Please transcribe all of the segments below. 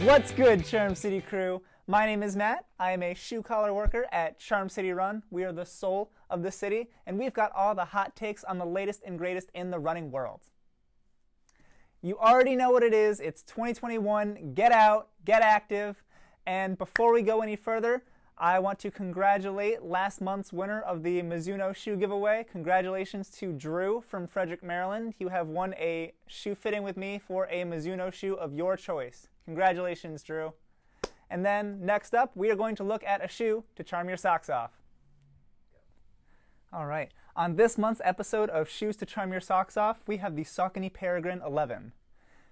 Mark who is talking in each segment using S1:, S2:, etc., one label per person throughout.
S1: What's good, Charm City crew? My name is Matt. I am a shoe collar worker at Charm City Run. We are the soul of the city, and we've got all the hot takes on the latest and greatest in the running world. You already know what it is. It's 2021. Get out, get active. And before we go any further, I want to congratulate last month's winner of the Mizuno shoe giveaway. Congratulations to Drew from Frederick, Maryland. You have won a shoe fitting with me for a Mizuno shoe of your choice. Congratulations, Drew. And then next up, we are going to look at a shoe to charm your socks off. All right, on this month's episode of Shoes to Charm Your Socks Off, we have the Saucony Peregrine 11.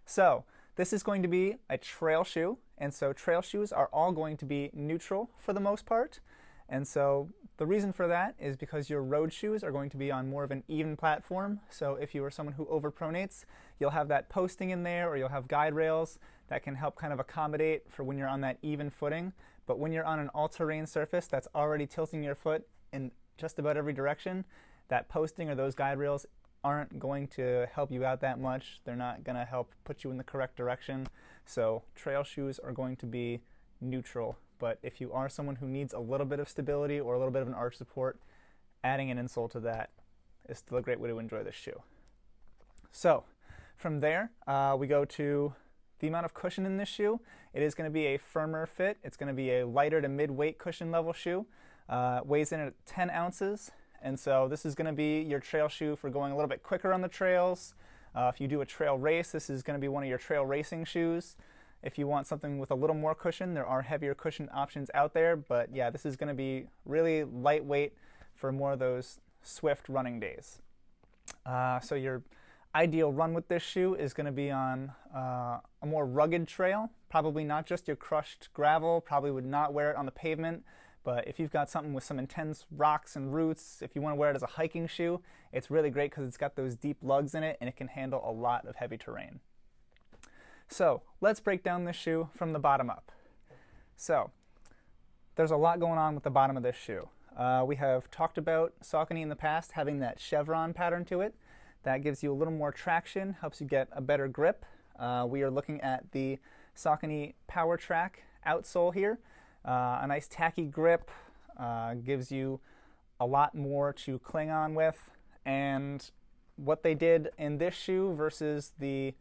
S1: So this is going to be a trail shoe, and so trail shoes are all going to be neutral for the most part. And so the reason for that is because your road shoes are going to be on more of an even platform. So if you are someone who overpronates, you'll have that posting in there, or you'll have guide rails that can help kind of accommodate for when you're on that even footing. But when you're on an all-terrain surface that's already tilting your foot in just about every direction, that posting or those guide rails aren't going to help you out that much. They're not going to help put you in the correct direction. So trail shoes are going to be neutral. But if you are someone who needs a little bit of stability or a little bit of an arch support, adding an insole to that is still a great way to enjoy this shoe. So from there, we go to the amount of cushion in this shoe. It is going to be a firmer fit. It's going to be a lighter to mid-weight cushion level shoe. Weighs in at 10 ounces. And so this is going to be your trail shoe for going a little bit quicker on the trails. If you do a trail race, this is going to be one of your trail racing shoes. If you want something with a little more cushion, there are heavier cushion options out there. But yeah, this is going to be really lightweight for more of those swift running days. So your ideal run with this shoe is going to be on a more rugged trail. Probably not just your crushed gravel. Probably would not wear it on the pavement. But if you've got something with some intense rocks and roots, if you want to wear it as a hiking shoe, it's really great because it's got those deep lugs in it and it can handle a lot of heavy terrain. So let's break down this shoe from the bottom up. So there's a lot going on with the bottom of this shoe. We have talked about Saucony in the past having that chevron pattern to it. That gives you a little more traction, helps you get a better grip. We are looking at the Saucony Power Track outsole here. A nice tacky grip, gives you a lot more to cling on with. And what they did in this shoe versus the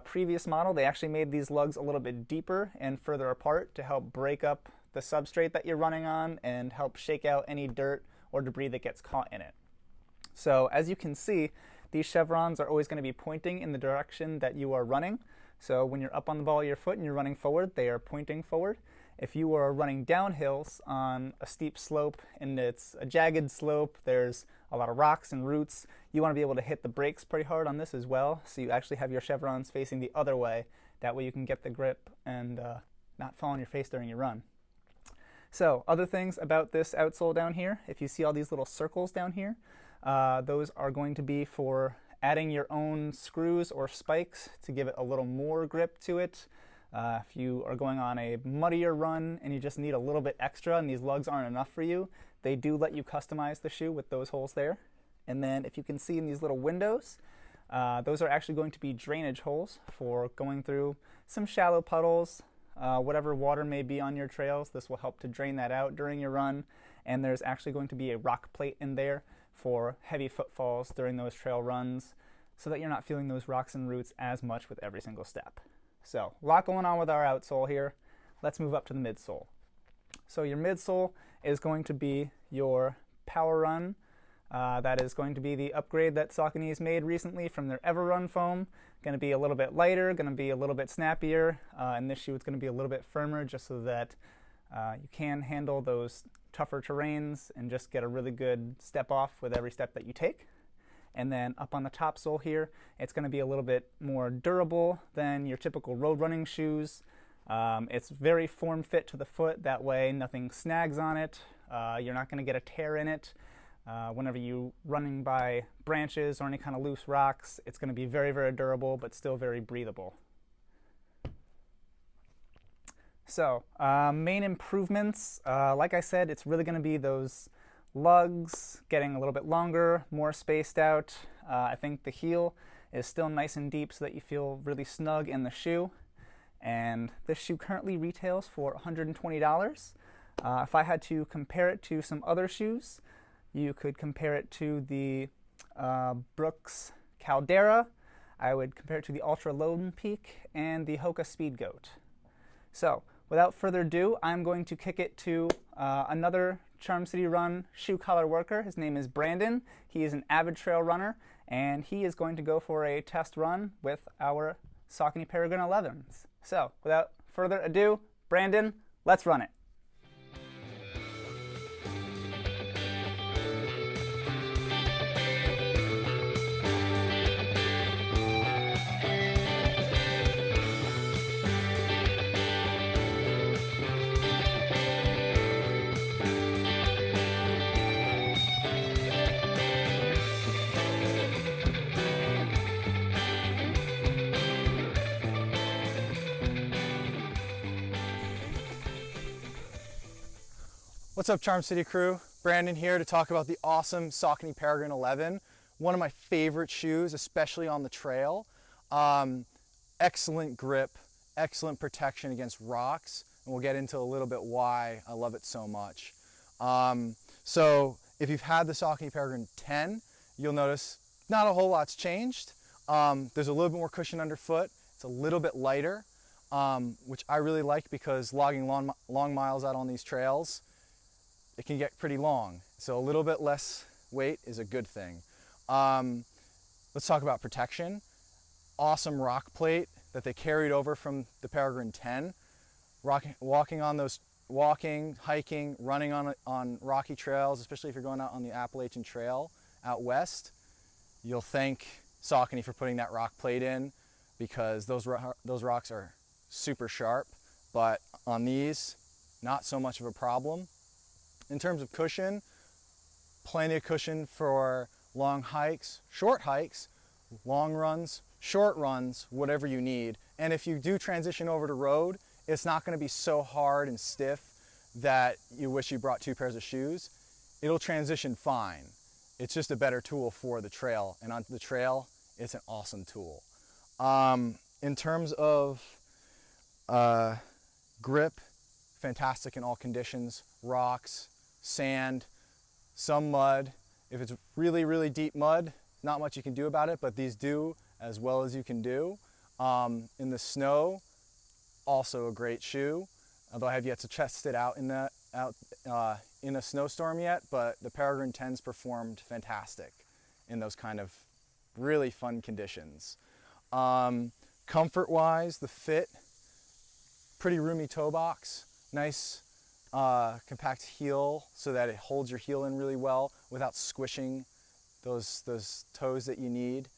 S1: previous model, they actually made these lugs a little bit deeper and further apart to help break up the substrate that you're running on and help shake out any dirt or debris that gets caught in it. So as you can see, these chevrons are always going to be pointing in the direction that you are running. So when you're up on the ball of your foot and you're running forward, they are pointing forward. If you are running downhills on a steep slope and it's a jagged slope, there's a lot of rocks and roots, you want to be able to hit the brakes pretty hard on this as well. So you actually have your chevrons facing the other way. That way you can get the grip and not fall on your face during your run. So other things about this outsole down here, if you see all these little circles down here, those are going to be for adding your own screws or spikes to give it a little more grip to it. If you are going on a muddier run and you just need a little bit extra and these lugs aren't enough for you, they do let you customize the shoe with those holes there. And then if you can see in these little windows, those are actually going to be drainage holes for going through some shallow puddles, whatever water may be on your trails. This will help to drain that out during your run. And there's actually going to be a rock plate in there for heavy footfalls during those trail runs so that you're not feeling those rocks and roots as much with every single step. So a lot going on with our outsole here. Let's move up to the midsole. So your midsole is going to be your Power Run. That is going to be the upgrade that Saucony has made recently from their Ever Run foam. Going to be a little bit lighter, going to be a little bit snappier. And this shoe is going to be a little bit firmer just so that you can handle those tougher terrains and just get a really good step off with every step that you take. And then up on the top sole here, it's going to be a little bit more durable than your typical road running shoes. It's very form fit to the foot. That way nothing snags on it. You're not going to get a tear in it. Whenever you're running by branches or any kind of loose rocks, it's going to be very, very durable, but still very breathable. So, main improvements, like I said, it's really going to be those lugs getting a little bit longer, more spaced out. I think the heel is still nice and deep so that you feel really snug in the shoe. And this shoe currently retails for $120. If I had to compare it to some other shoes, you could compare it to the Brooks Caldera. I would compare it to the Ultra Lone Peak and the Hoka Speed Goat. So, without further ado, I'm going to kick it to another Charm City Run shoe collar worker. His name is Brandon. He is an avid trail runner, and he is going to go for a test run with our Saucony Peregrine 11s. So, without further ado, Brandon, let's run it.
S2: What's up, Charm City crew? Brandon here to talk about the awesome Saucony Peregrine 11. One of my favorite shoes, especially on the trail. Excellent grip, excellent protection against rocks, and we'll get into a little bit why I love it so much. So if you've had the Saucony Peregrine 10, you'll notice not a whole lot's changed. There's a little bit more cushion underfoot. It's a little bit lighter, which I really like because logging long miles out on these trails, it can get pretty long. So a little bit less weight is a good thing. Let's talk about protection. Awesome rock plate that they carried over from the Peregrine 10. Walking, hiking, running on rocky trails, especially if you're going out on the Appalachian Trail out west, you'll thank Saucony for putting that rock plate in because those rocks are super sharp, but on these, not so much of a problem. In terms of cushion, plenty of cushion for long hikes, short hikes, long runs, short runs, whatever you need. And if you do transition over to road, it's not going to be so hard and stiff that you wish you brought two pairs of shoes. It'll transition fine. It's just a better tool for the trail. And on the trail, it's an awesome tool. In terms of grip, fantastic in all conditions, rocks, sand, some mud. If it's really, really deep mud, not much you can do about it, but these do as well as you can do. In the snow, also a great shoe, although I have yet to test it out in a snowstorm yet, but the Peregrine 10s performed fantastic in those kind of really fun conditions. Comfort-wise, the fit, pretty roomy toe box, nice compact heel so that it holds your heel in really well without squishing those toes that you need.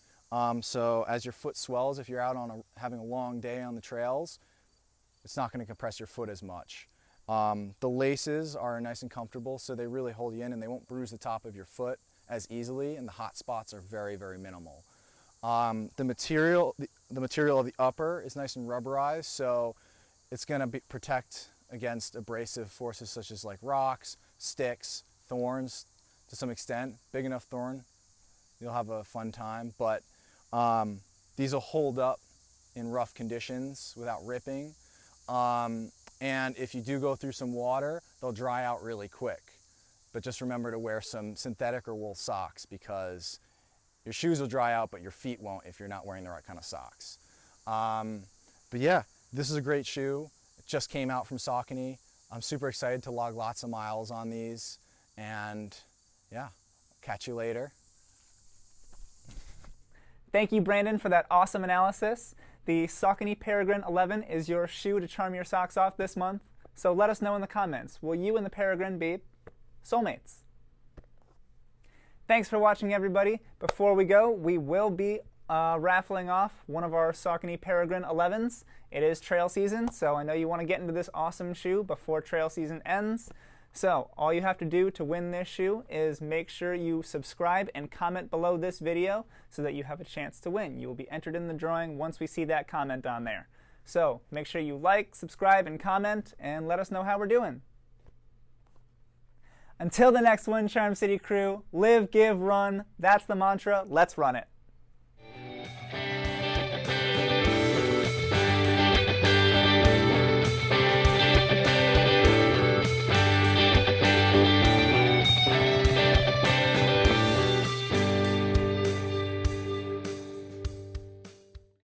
S2: So as your foot swells, if you're out on having a long day on the trails, it's not going to compress your foot as much. The laces are nice and comfortable, so they really hold you in and they won't bruise the top of your foot as easily, and the hot spots are very, very minimal. The material of the upper is nice and rubberized, so it's going to protect against abrasive forces such as like rocks, sticks, thorns to some extent. Big enough thorn, you'll have a fun time, but these will hold up in rough conditions without ripping. And if you do go through some water, they'll dry out really quick. But just remember to wear some synthetic or wool socks because your shoes will dry out, but your feet won't if you're not wearing the right kind of socks. But yeah, this is a great shoe. It just came out from Saucony. I'm super excited to log lots of miles on these. And yeah, catch you later.
S1: Thank you, Brandon, for that awesome analysis. The Saucony Peregrine 11 is your shoe to charm your socks off this month. So let us know in the comments. Will you and the Peregrine be soulmates? Thanks for watching, everybody. Before we go, we will be raffling off one of our Saucony Peregrine 11s. It is trail season, so I know you want to get into this awesome shoe before trail season ends. So all you have to do to win this shoe is make sure you subscribe and comment below this video so that you have a chance to win. You will be entered in the drawing once we see that comment on there. So make sure you like, subscribe, and comment, and let us know how we're doing. Until the next one, Charm City crew, live, give, run. That's the mantra. Let's run it.